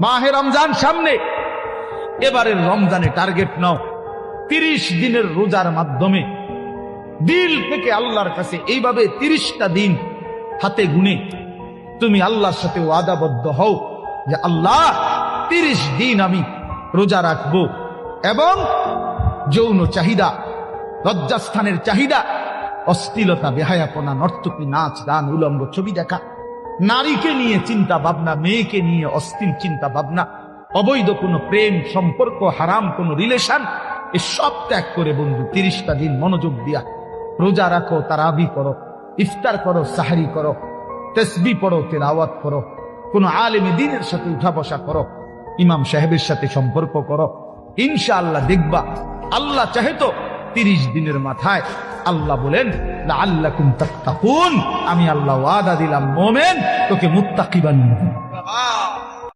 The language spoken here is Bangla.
মাহে রমজান সামনে, এবারের রমজানে টার্গেট নাও 30 দিনের রোজার মাধ্যমে দিল থেকে আল্লাহর কাছে এইভাবে 30টা দিন হাতে গুনে তুমি আল্লাহর সাথে ওয়াদাবদ্ধ হও যে আল্লাহ 30 দিন আমি রোজা রাখবো, এবং যৌন চাহিদা, লজ্জাস্থানের চাহিদা, অশ্লীলতা, বেহায়াপনা, নর্তকী, নাচ গান, উলঙ্গ ছবি দেখা, নারীকে নিয়ে চিন্তা ভাবনা, মেয়েকে নিয়ে অশ্লীল চিন্তা ভাবনা, অবৈধ কোনো প্রেম সম্পর্ক, হারাম কোনো রিলেশন, এসব ত্যাগ করে বন্ধু 30টা দিন মনোযোগ দিয়া রোজা রাখো, তারাবি করো, ইফতার করো, সাহরি করো, তাসবিহ পড়ো, তেলাওয়াত করো, কোন আলেম দ্বীনের সাথে উঠা বসা করো, ইমাম সাহেবের সাথে সম্পর্ক করো। ইনশাআল্লাহ দেখবা আল্লাহ চাহে তো 30 দিনের মাথায় আল্লাহ বলেন লাআল্লাকুম তাত্তাকুন, আমি আল্লাহ ওয়াদা দিলাম মোমেন তোকে মুত্তাকি বানিয়ে দেব।